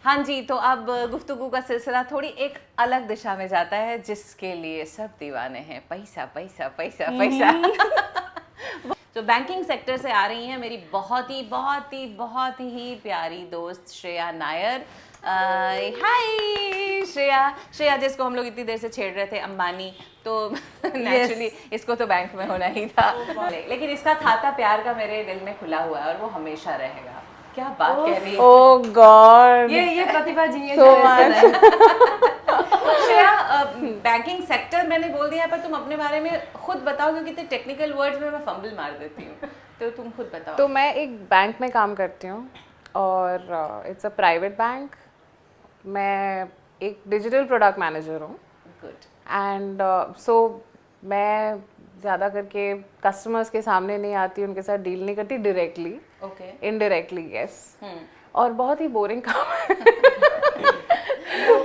हाँ जी, तो अब गुफ्तगू का सिलसिला थोड़ी एक अलग दिशा में जाता है, जिसके लिए सब दीवाने हैं। पैसा पैसा पैसा पैसा। तो बैंकिंग सेक्टर से आ रही हैं मेरी बहुत ही बहुत ही बहुत ही प्यारी दोस्त श्रेया नायर। हाय श्रेया। श्रेया जिसको हम लोग इतनी देर से छेड़ रहे थे, अंबानी, तो नेचुरली इसको तो बैंक में होना ही था। लेकिन इसका खाता प्यार का मेरे दिल में खुला हुआ है और वो हमेशा रहेगा। क्या बात कह रही है। ओह गॉड, ये प्रतिभा जी है so much. Shreya, banking sector मैंने बोल दिया, पर तुम अपने बारे में खुद बताओ, क्योंकि इतने टेक्निकल वर्ड्स में मैं फंबल मार देती हूँ, तो तुम खुद बताओ। तो मैं एक बैंक में काम करती हूँ और इट्स अ प्राइवेट बैंक। मैं एक डिजिटल प्रोडक्ट मैनेजर हूँ गुड। एंड सो मैं ज़्यादा करके कस्टमर्स के सामने नहीं आती, उनके साथ डील नहीं करती डायरेक्टली, ओके। Indirectly yes. और बहुत ही बोरिंग काम है।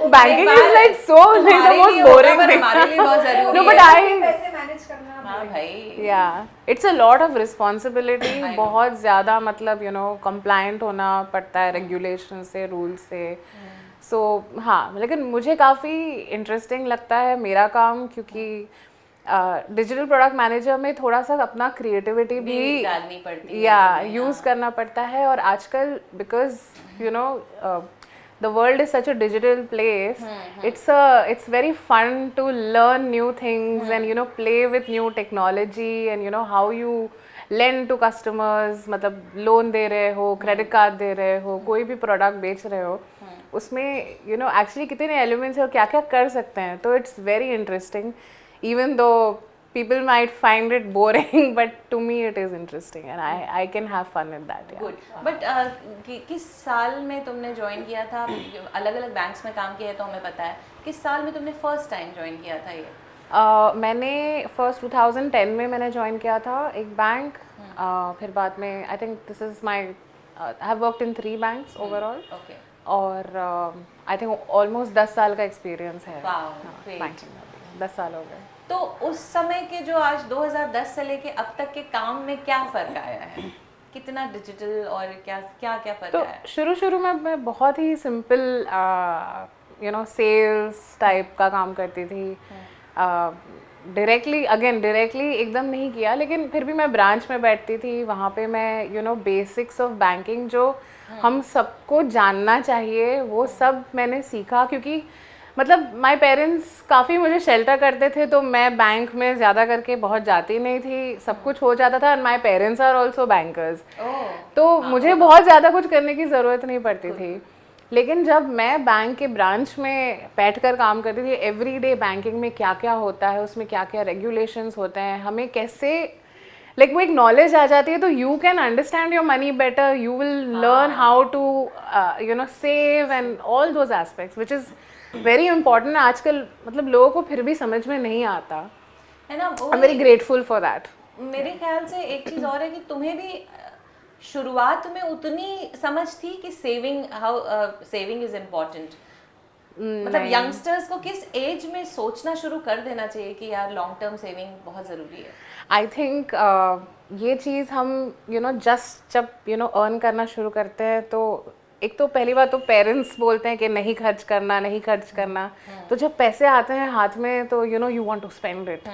Banking is like so like the most boring thing. हमारे लिए बहुत जरूरी है। नो बट आई पैसे मैनेज करना। हाँ भाई। या it's a lot of responsibility, बहुत ज़्यादा, मतलब यू नो कंप्लायंट होना पड़ता है रेगुलेशन से, रूल से। सो हाँ, लेकिन मुझे काफ़ी इंटरेस्टिंग लगता है मेरा काम, क्योंकि डिजिटल प्रोडक्ट मैनेजर में थोड़ा सा अपना क्रिएटिविटी भी डालनी पड़ती है, या यूज़ करना पड़ता है। और आजकल because you know the world is such a digital place, it's very fun to learn new things and you know play with new technology and you know how you lend to customers, मतलब loan दे रहे हो, credit card दे रहे हो, कोई भी product बेच रहे हो, उसमें you know actually कितने एलिमेंट्स है और क्या क्या कर सकते हैं। तो it's very interesting, even though people might find it boring but to me it is interesting and I can have fun with that. Yeah. Good. But किस साल में तुमने ज्वाइन किया था? अलग अलग बैंक्स में काम किया है तो हमें पता है, किस साल में तुमने फर्स्ट टाइम ज्वाइन किया था ये? मैंने फर्स्ट 2010 में मैंने ज्वाइन किया था एक बैंक। फिर बाद में I think this is my I have worked in 3 banks overall. Okay. और आई थिंक ऑलमोस्ट 10 साल का एक्सपीरियंस है बैंकिंग में। 10 साल हो गए। तो उस समय के जो आज 2010 से लेके अब तक के काम में क्या फ़र्क आया है? कितना डिजिटल और क्या क्या क्या फ़र्क आया? तो शुरू में मैं बहुत ही simple you know sales type का काम करती थी। डायरेक्टली एकदम नहीं किया, लेकिन फिर भी मैं ब्रांच में बैठती थी, वहाँ पे मैं you know basics of banking जो हम सबको जानना चाहिए वो सब मैंने सीखा। क्योंकि मतलब माय पेरेंट्स काफ़ी मुझे शेल्टर करते थे, तो मैं बैंक में ज़्यादा करके बहुत जाती नहीं थी, सब कुछ हो जाता था। And my parents are also bankers, तो मुझे बहुत ज़्यादा कुछ करने की ज़रूरत नहीं पड़ती थी। लेकिन जब मैं बैंक के ब्रांच में बैठकर काम करती थी, एवरीडे बैंकिंग में क्या क्या होता है, उसमें क्या क्या रेगुलेशंस होते हैं, हमें कैसे वो एक नॉलेज आ जाती है, तो you can understand your money better, you will learn how to you know save and all those aspects which is very important. आजकल मतलब लोगों को फिर भी समझ में नहीं आता है ना। I am very grateful for that. मेरे ख्याल से एक चीज़ और है कि तुम्हें भी शुरुआत में उतनी समझ थी कि सेविंग इज इम्पोर्टेंट। मतलब यंगस्टर्स को किस एज में सोचना शुरू कर देना चाहिए कि यार लॉन्ग टर्म सेविंग बहुत ज़रूरी है? आई थिंक ये चीज़ हम यू नो जस्ट जब यू नो अर्न करना शुरू करते हैं, तो एक तो पहली बात तो पेरेंट्स बोलते हैं कि नहीं खर्च करना, नहीं खर्च करना। तो जब पैसे आते हैं हाथ में तो you know you want to spend it.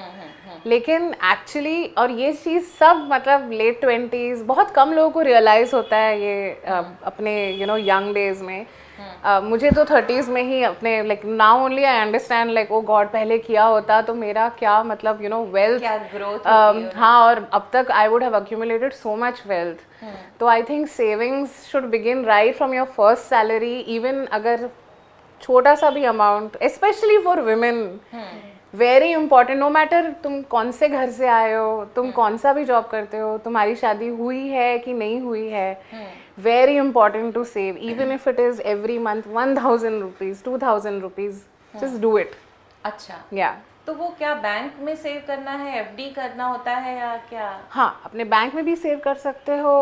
लेकिन एक्चुअली और ये चीज़ सब मतलब लेट 20s बहुत कम लोगों को रियलाइज़ होता है ये अपने यू नो यंग डेज में। मुझे तो 30s में ही अपने now only I understand oh God, पहले किया होता तो मेरा क्या मतलब यू नो वेल्थ क्या ग्रोथ हाँ, और अब तक I would have accumulated so much wealth. तो I think savings should begin right from your first salary, even अगर छोटा सा भी amount, specially for women very important. No matter तुम कौन से घर से आए हो, तुम कौन सा भी जॉब करते हो, तुम्हारी शादी हुई है कि नहीं हुई है, very important to save, even if it is every month 1000 rupees 2000 rupees, just do it. अच्छा। Yeah. तो वो क्या बैंक में सेव करना है, एफडी करना होता है या क्या? हाँ, अपने बैंक में भी सेव कर सकते हो,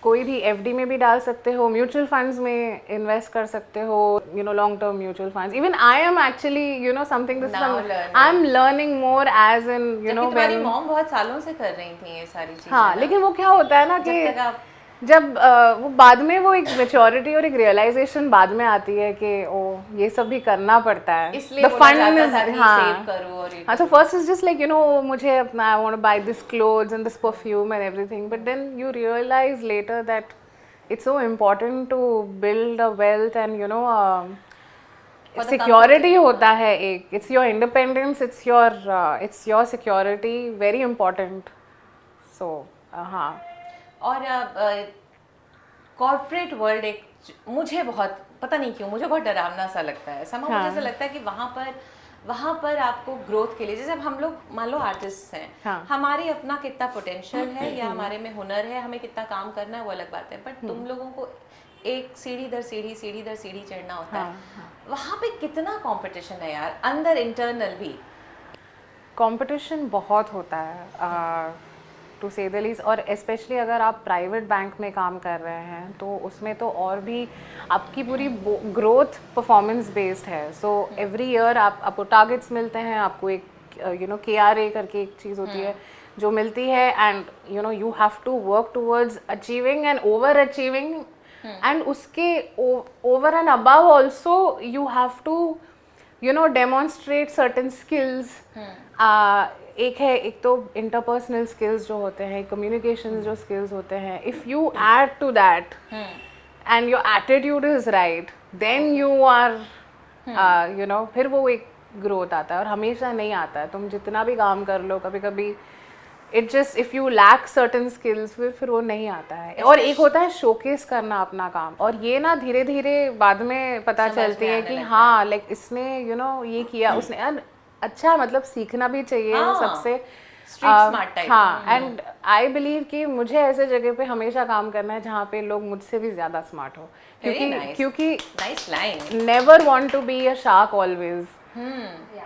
कोई भी एफडी में भी डाल सकते हो, म्यूचुअल फंड्स में इन्वेस्ट कर सकते हो, you know long term mutual funds. Even I am actually you know something this I am learning more as in you know तुम्हारी मॉम बहुत सालों से कर रही थी ये सारी चीजें। हाँ, लेकिन वो क्या होता है ना कि जब वो बाद में वो एक मेच्योरिटी और एक रियलाइजेशन बाद में आती है कि ओ ये सब भी करना पड़ता है, इसलिए बोला जाता था कि सेव करो और हाँ, तो फर्स्ट इज जस्ट लाइक मुझे अपना I want to buy this clothes and this perfume and everything, but then you realise later that it's so important to build a wealth and security होता है एक, it's your independence, it's your security, very important. So हाँ. और corporate world एक मुझे बहुत पता नहीं क्यों मुझे बहुत डरावना सा लगता है. मुझे ऐसा लगता है कि वहाँ पर आपको ग्रोथ के लिए, जैसे अब हम लोग मान लो आर्टिस्ट हैं, हमारी अपना कितना पोटेंशियल है या हमारे में हुनर है, हमें कितना काम करना है वो अलग बात है, बट तुम लोगों को एक सीढ़ी दर सीढ़ी चढ़ना होता है. वहाँ पे कितना कंपटीशन है यार, अंदर इंटरनल भी कंपटीशन बहुत होता है टू से द लीस्ट. और स्पेशली अगर आप प्राइवेट बैंक में काम कर रहे हैं तो उसमें तो और भी आपकी पूरी ग्रोथ परफॉर्मेंस बेस्ड है. सो एवरी ईयर आपको टारगेट्स मिलते हैं, आपको एक KRA करके एक चीज़ होती है जो मिलती है, and you have to work towards achieving and over achieving, and उसके over and above also you have to demonstrate certain skills. एक तो इंटरपर्सनल स्किल्स जो होते हैं, कम्युनिकेशन जो स्किल्स होते हैं, if you add to that and your attitude is right, then you are फिर वो एक ग्रोथ आता है. और हमेशा नहीं आता है, तुम जितना भी काम कर लो, कभी कभी it just if you lack certain skills फिर वो नहीं आता है. और एक होता है शोकेस करना अपना काम, और ये ना धीरे धीरे बाद में पता चलती है कि हाँ लाइक इसने ये किया, उसने अच्छा, मतलब सीखना भी चाहिए सबसे. हाँ, एंड आई बिलीव कि मुझे ऐसे जगह पे हमेशा काम करना है जहाँ पे लोग मुझसे भी ज़्यादा स्मार्ट हो, क्योंकि never want to be a shark always.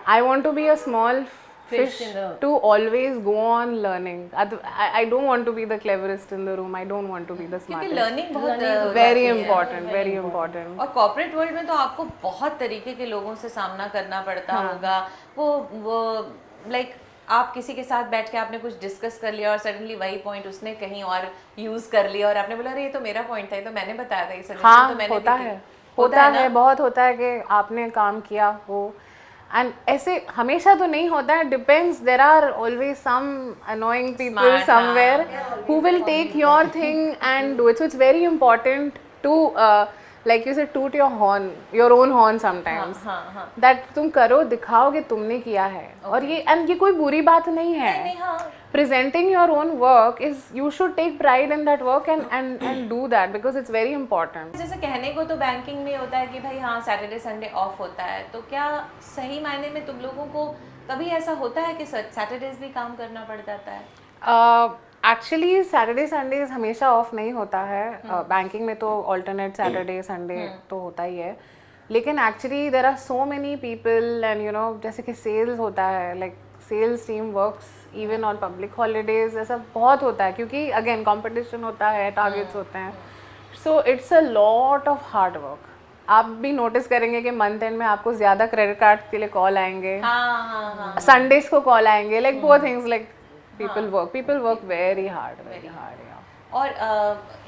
I want to be a small fish to always go on learning. I don't want to be the cleverest in the room. I don't want to be the smartest. क्योंकि learning बहुत very important, very important. और corporate world में तो आपको बहुत तरीके के लोगों से सामना करना पड़ता होगा. वो लाइक आप किसी के साथ बैठ के आपने कुछ डिस्कस कर लिया और सडनली वही पॉइंट उसने कहीं और यूज कर लिया और आपने बोला अरे ये तो मेरा पॉइंट था, ये तो मैंने बताया था, ये सजेशन तो मैंने होता है बहुत होता है कि आपने काम किया हो, एंड ऐसे हमेशा तो नहीं होता है, depends. There are always some annoying people somewhere who will take your thing and do it. So it's very important to like you say toot your own horn sometimes, that तुम करो, दिखाओ कि तुमने किया है. और ये कोई बुरी बात नहीं है. Presenting your own work is, you should take pride in that work and do that because it's very important. जैसे कहने को तो बैंकिंग में होता है कि भाई हाँ सैटरडे संडे ऑफ होता है, तो क्या सही मायने में तुम लोगों को कभी ऐसा होता है कि सैटरडेज भी काम करना पड़ जाता है? एक्चुअली सैटरडे संडेज हमेशा ऑफ नहीं होता है. बैंकिंग में तो ऑल्टरनेट सैटरडे संडे तो होता ही है, लेकिन actually there are so many people and जैसे कि सेल्स होता है, like sales team works even on public holidays, ऐसा बहुत होता है क्योंकि अगेन कंपटीशन होता है, टारगेट्स होते हैं. So it's a lot of hard work. आप भी नोटिस करेंगे कि मंथ एंड में आपको ज़्यादा क्रेडिट कार्ड के लिए कॉल आएंगे, संडेज को कॉल आएंगे, like both things, like people work very hard. और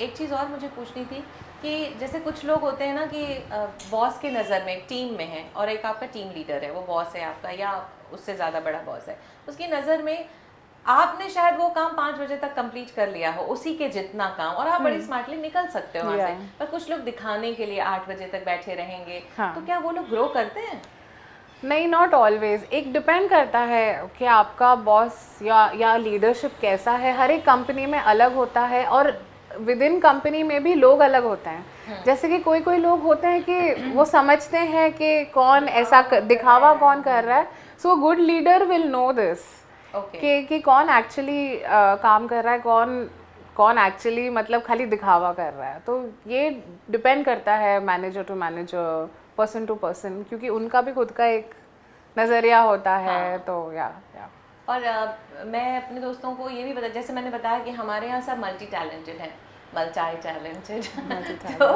एक चीज़ और मुझे पूछनी थी कि जैसे कुछ लोग होते हैं ना कि बॉस की नज़र में टीम में है और एक आपका टीम लीडर है, वो बॉस है आपका या उससे ज़्यादा बड़ा बॉस है, उसकी नज़र में आपने शायद वो काम 5 बजे तक कंप्लीट कर लिया हो, उसी के जितना काम, और आप बड़ी स्मार्टली निकल सकते हो वहाँ से, पर कुछ लोग दिखाने के लिए 8 बजे तक बैठे रहेंगे. तो क्या वो लोग ग्रो करते हैं? नहीं, नॉट ऑलवेज. एक डिपेंड करता है कि आपका बॉस या लीडरशिप कैसा है. हर एक कंपनी में अलग होता है और विद इन कंपनी में भी लोग अलग होते हैं. जैसे कि कोई लोग होते हैं कि वो समझते हैं कि कौन ऐसा दिखावा कौन कर रहा है. So good leader will know this कि कौन एक्चुअली काम कर रहा है, कौन एक्चुअली मतलब खाली दिखावा कर रहा है. तो ये डिपेंड करता है manager to manager, person to person, क्योंकि उनका भी खुद का एक नज़रिया होता है. तो या और मैं अपने दोस्तों को ये भी बता, जैसे मैंने बताया कि हमारे यहाँ सब मल्टी टैलेंटेड हैं. तो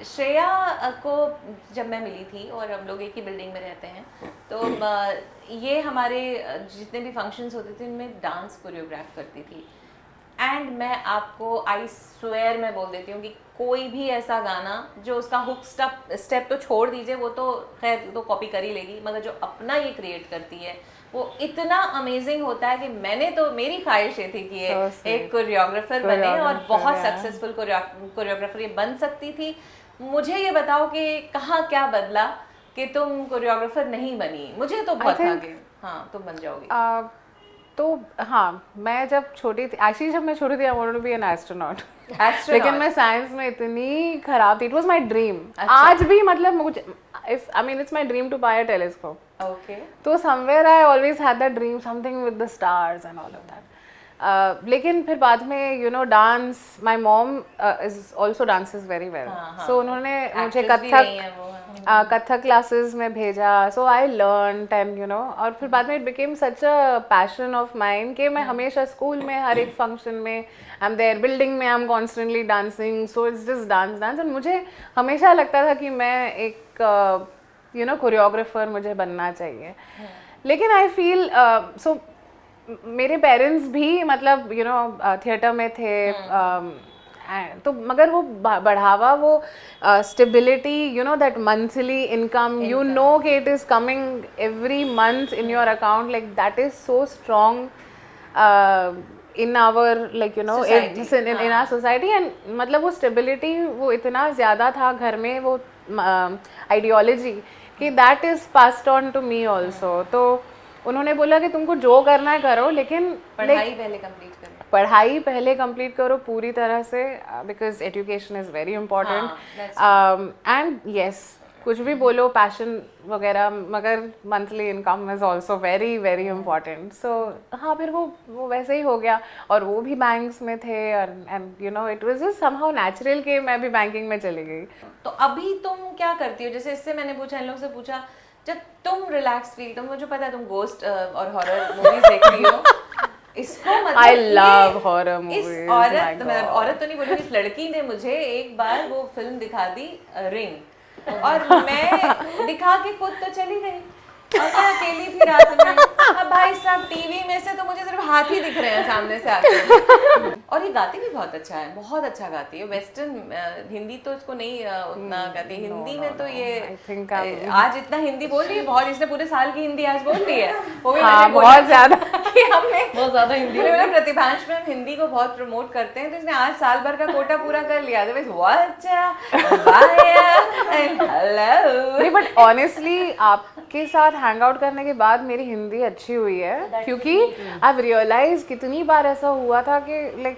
श्रेया को जब मैं मिली थी और हम लोग एक ही बिल्डिंग में रहते हैं, तो ये हमारे जितने भी फंक्शंस होते थे उनमें डांस कोरियोग्राफ करती थी. एंड मैं आपको आई स्वेयर मैं बोल देती हूँ कि कोई भी ऐसा गाना जो उसका हुक स्टेप तो छोड़ दीजिए, वो तो खैर तो कॉपी कर ही लेगी, मगर जो अपना ये क्रिएट करती है वो इतना अमेजिंग होता है कि मैंने तो, मेरी ख्वाहिश ये थी कि ये एक कोरियोग्राफर बने और बहुत सक्सेसफुल कोरियोग्राफर ये बन सकती थी। मुझे ये बताओ कि कहाँ क्या बदला कि तुम कोरियोग्राफर नहीं बनी? मुझे तो बहुत था कि हाँ तुम बन जाओगी। तो हाँ, मैं जब छोटी थी, एक्चुअली जब मैं छोटी थी I wanted to be an astronaut, लेकिन मैं साइंस में इतनी खराब थी, इट वाज माय ड्रीम। आज भी मतलब मुझे, if I mean it's my dream to buy a telescope. Okay. तो somewhere I always had that dream, something with the stars and all of that. लेकिन फिर बाद में you know dance, my mom is also dances very well, so उन्होंने मुझे Kathak classes में भेजा, so I learn and you know, और फिर बाद में it became such a passion of mind कि मैं हमेशा स्कूल में हर एक फंक्शन में आई एम देयर, बिल्डिंग में I am constantly dancing, so it's just dance dance. And मुझे हमेशा लगता था कि मैं एक यू नो कोरियोग्राफर मुझे बनना चाहिए। लेकिन आई फील सो मेरे पेरेंट्स भी मतलब यू नो थिएटर में थे, तो मगर वो बढ़ावा, वो stability, you know that monthly income, you know कि it is coming every month in your account, like that is so strong in our like you know in our society. And मतलब वो स्टेबिलिटी वो इतना ज़्यादा था घर में, वो आइडियोलॉजी कि that is passed on to me also. तो उन्होंने बोला कि तुमको जो करना है करो, लेकिन पढ़ाई पहले कंप्लीट करो, पढ़ाई पहले कंप्लीट करो पूरी तरह से, because education is very important. And yes, कुछ भी बोलो पैशन वगैरह, मगर monthly income is also very very important. So हाँ, फिर वो वैसे ही हो गया, और वो भी बैंक्स में थे, and you no it was just somehow natural कि मैं भी बैंकिंग में चली गई। तो अभी तुम क्या करती हो? जैसे इससे मैंने पूछा, इन लोगों से पूछा, जब तुम रिलैक्स फील, तुम, मुझे पता है तुम गोस्ट और हॉरर मूवीज देख रही हो, इसको मतलब I love horror movies, इस औरत, my God. मतलब औरत तो नहीं बोलूँगी, इस लड़की ने मुझे एक बार वो फिल्म दिखा दी रिंग, और मैं दिखा के खुद तो चली गई, और मैं अकेली थी रात में। अब भाई साहब टीवी में से तो मुझे सिर्फ हाथ ही दिख रहे हैं सामने से आके। और ये गाती भी बहुत अच्छा है, बहुत अच्छा गाती है। वेस्टर्न हिंदी तो इसको नहीं उतना गाती, हिंदी में तो ये आज इतना हिंदी बोल रही है, बहुत, इसने पूरे साल की हिंदी आज बोल दी है। वो भी मैंने बोला बहुत ज्यादा कि हमने बहुत ज्यादा हिंदी में, प्रतिभांश में हम हिंदी को बहुत प्रमोट करते हैं, तो इसने आज साल भर का कोटा पूरा कर लिया। नहीं, बट ऑनेस्टली आपके साथ हैंग आउट करने के बाद मेरी हिंदी अच्छी हुई है, क्योंकि आई रियलाइज कितनी बार ऐसा हुआ था कि like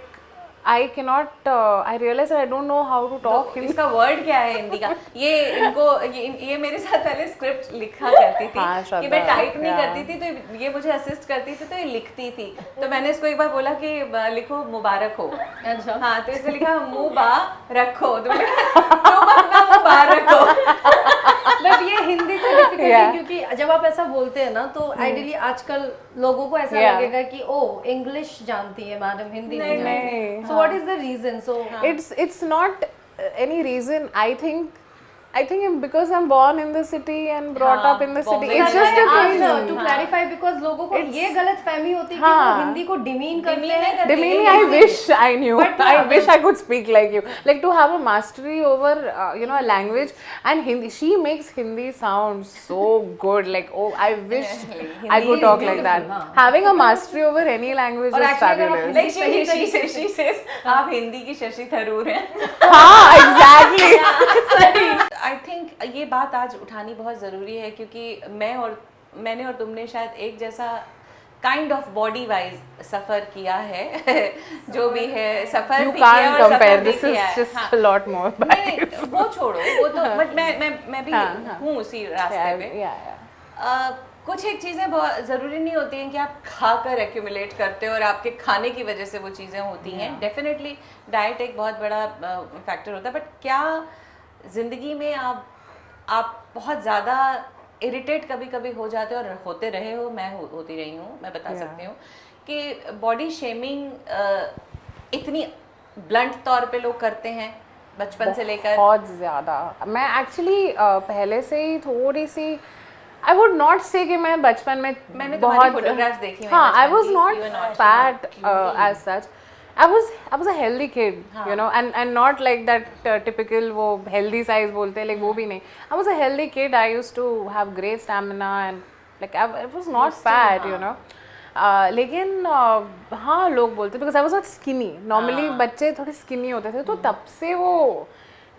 I cannot, I realise I don't know how to talk. इसका वर्ड क्या है हिंदी का? ये इनको ये मेरे साथ पहले स्क्रिप्ट लिखा करती थी, कि मैं टाइप नहीं करती थी, तो ये मुझे असिस्ट करती थी, तो ये लिखती थी। तो मैंने इसको एक बार बोला कि लिखो मुबारक हो। अच्छा। हाँ, तो इसने लिखा मुबारक हो, तो तुम अपना मुबारक हो। बट ये हिंदी से डिफिकल्ट है, क्योंकि जब आप ऐसा बोलते हैं ना, तो आइडियली आजकल लोगों को ऐसा लगेगा कि ओ इंग्लिश जानती है मैडम, हिंदी नहीं जानती। So what is the reason? So it's not any reason. I think because I'm born in the city and brought up in the city. It's just a thing. To clarify, because लोगों को ये गलत फहमी होती है कि वो हिंदी को demean करते हैं। Demeaning, I wish I knew. I wish I could speak like you. Like to have a mastery over, you know, a language, and Hindi. She makes Hindi sound so good. Like, oh, I wish I could talk like that. Having a mastery over any language is fabulous. Like she says, आप हिंदी की शशि थरूर हैं। हाँ, exactly. I think ये बात आज उठानी बहुत ज़रूरी है, क्योंकि मैंने और तुमने शायद एक जैसा काइंड ऑफ बॉडी वाइज सफ़र किया है। जो भी है सफ़र भी किया है और सफ़र भी किया है। Just a lot more. वो छोड़ो, वो तो बट मैं भी हूँ उसी रास्ते पे। कुछ एक चीज़ें बहुत ज़रूरी नहीं होती हैं कि आप खाकर एक्यूमुलेट करते हो और आपके खाने की वजह से वो चीज़ें होती हैं। डेफिनेटली डाइट एक बहुत बड़ा फैक्टर होता है, बट क्या ज़िंदगी में आप बहुत ज़्यादा इरिटेट कभी कभी हो जाते हो, और होते रहे हो, मैं होती रही हूँ, मैं बता सकती हूँ कि बॉडी शेमिंग इतनी ब्लंट तौर पे लोग करते हैं बचपन से लेकर। बहुत ज़्यादा। मैं एक्चुअली पहले से ही थोड़ी सी, आई वुड नॉट से कि मैं बचपन में मैंने बहुत फोटोग्राफ्स देखी हैं। हाँ, I was not fat as such, I was a healthy kid, you know, and not like that typical वो healthy size बोलते हैं, like वो भी नहीं. I was a healthy kid. I used to have great stamina and like I was not fat, you know. लेकिन हाँ लोग बोलते because I was not skinny. Normally बच्चे थोड़े skinny होते थे, तो तब से वो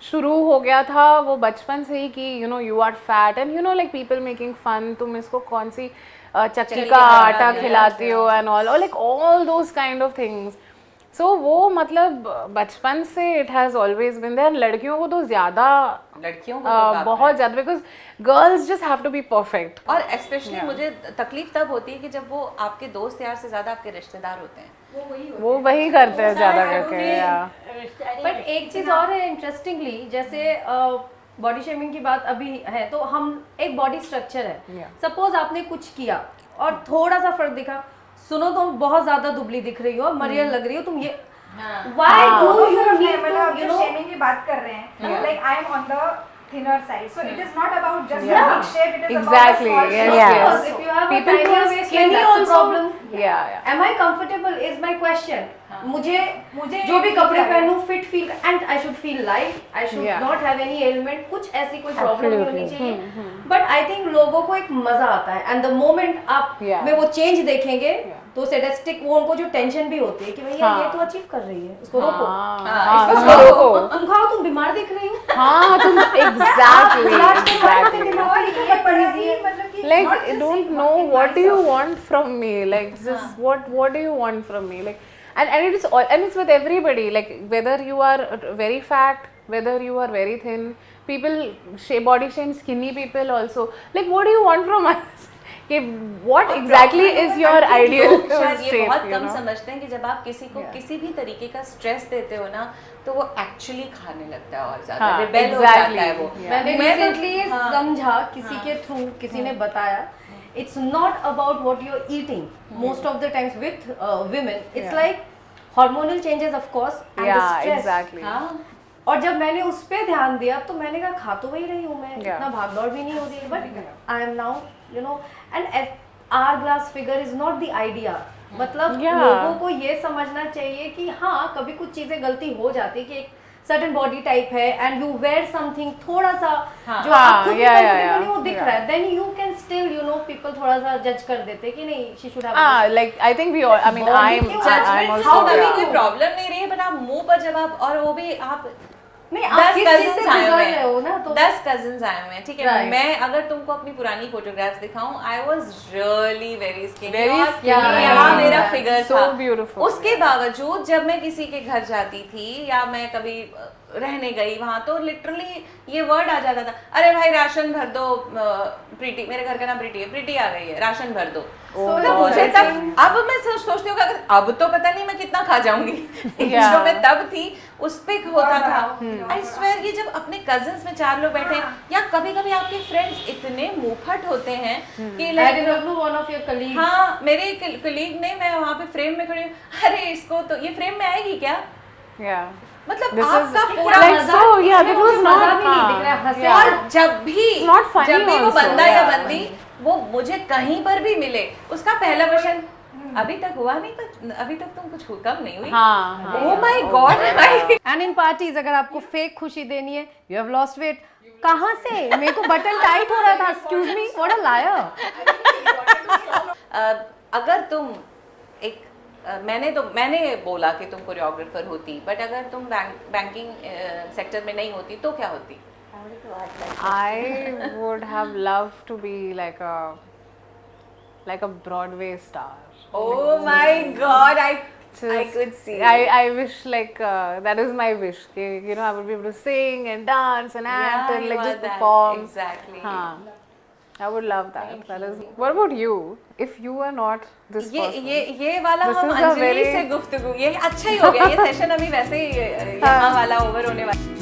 शुरू हो गया था वो बचपन से ही कि you know you are fat and you know like people making fun, तुम इसको कौन सी चक्की का आटा खिलाती हो and all, or like all those kind of things. So वो मतलब बचपन से it has always been there. लड़कियों को तो ज़्यादा लड़कियों को तो बहुत ज़्यादा because girls just have to be perfect. और स्पेशली मुझे तकलीफ तब होती है कि जब वो आपके दोस्त यार से ज्यादा आपके रिश्तेदार होते हैं, वो वही करते हैं ज़्यादा करके. बट एक चीज और है इंटरेस्टिंगली, जैसे बॉडी शेमिंग की बात अभी है तो हम एक बॉडी स्ट्रक्चर है, सपोज आपने कुछ किया और थोड़ा सा फर्क दिखा, सुनो तुम बहुत ज्यादा दुबली दिख रही हो, मरियल लग रही हो, तुम ये व्हाई डू यू नीड मतलब टू जो शेमिंग की बात कर रहे हैं, like I am on the thinner side, so it is not about just the big shape, it is Exactly, about the small yes, shape. yes. If you have People a who tinier are waist, skinny that's a also- problem. Yeah. Am I comfortable is my question. मुझे जो भी कपड़े पहनूं fit feel and I should feel light, I should not have any element, कुछ ऐसी कोई problem नहीं होनी चाहिए. बट आई थिंक लोगों को एक मजा आता है एंड द मोमेंट आप में वो चेंज देखेंगे तो सैडिस्टिक वो उनको जो टेंशन भी होती है कि भैया ये तो अचीव कर रही है, उसको रोको, इसको रोको. तुम खाओ, तुम बीमार दिख रही हो. हाँ तुम exactly. मतलब Like don't know what do you want from me, like just what do you want from me, like and it is all, and it's with everybody, like whether you are very fat, whether you are very thin, people body shame skinny people also, like what do you want from us? What exactly is your ideal शायद ये shape, बहुत you come know? समझते हैं कि जब आप किसी को किसी भी तरीके का स्ट्रेस देते हो ना तो वो एक्चुअली खाने लगता है और ज्यादा रिबेल हो जाता है वो. मैंने रिसेंटली समझा किसी के थ्रू, किसी ने बताया, it's not about what you're eating most of the times with women, it's like hormonal changes of course and the stress. Exactly. और जब मैंने उस पे ध्यान दिया तो मैंने कहा खा तो वही रही हूँ मैं, इतना भाग दौड़ भी नहीं हो रही है, but I am now you know and hourglass figure is not the idea. मतलब लोगों को ये समझना चाहिए कि हाँ कभी कुछ चीजें गलती हो जाती है कि एक सर्टेन बॉडी टाइप है एंड यू वेयर समथिंग थोड़ा सा जो आपको कंफर्टेबल वो दिख रहा है, then you can still you know people थोड़ा सा जज कर देते हैं कि नहीं she should have like I think we all, I mean I'm judgement also कभी कोई प्रॉब्लम नहीं रही है, बट आप मुंह पर जब आप, और वो भी आप नहीं आप किस चीज से गुजर रहे हो ना, तो 10 कजिन्स आए हुए हैं, ठीक है. मैं अगर तुमको अपनी पुरानी फोटोग्राफ्स दिखाऊं, I was really very skinny, यहाँ मेरा फिगर so था. beautiful. उसके बावजूद जब मैं किसी के घर जाती थी या मैं कभी रहने गई वहां, तो लिटरली ये वर्ड आ जाता था, अरे भाई राशन भर दो, प्रीति, मेरे घर का नाम प्रीति है, प्रीति आ गई है, राशन भर दो. मतलब मुझे तब, अब मैं सोचती हूँ कि अब तो पता नहीं मैं कितना खा जाऊंगी. जो मैं तब थी उस पे होता था. आई स्वेयर ये जब अपने कजिन्स में 4 लोग बैठे या कभी कभी आपके फ्रेंड्स इतने मुंहफट होते हैं कि like one of your colleague, हाँ मेरे कलीग ने, मैं वहाँ पे फ्रेम में खड़ी हूँ, अरे इसको तो ये फ्रेम में आएगी क्या, मतलब आपका पूरा और जब भी वो बंदा या बंदी वो मुझे कहीं पर भी मिले, उसका पहला क्वेश्चन, अभी तक हुआ नहीं, पर अभी तक तुम कुछ कम नहीं हुई. Oh my God. And in parties अगर आपको फेक खुशी देनी है, यू हैव लॉस्ट वेट, कहाँ से, मेरे को बटन टाइट हो रहा था, excuse me, what a liar. अगर तुम एक मैंने बोला कि तुम कोरियोग्राफर होती, बट अगर तुम बैंकिंग सेक्टर में नहीं होती तो क्या होती? I would have loved to be like a Broadway star. Oh my God, I could see. I wish like that is my wish. You know, I would be able to sing and dance and act and like just perform. Exactly. I would love that. That is. What about you? If you were not this person. ये वाला हम अंजलि से गुफ्तगू, ये अच्छा ही हो गया, ये सेशन अभी वैसे ही यहाँ वाला ओवर होने वाला.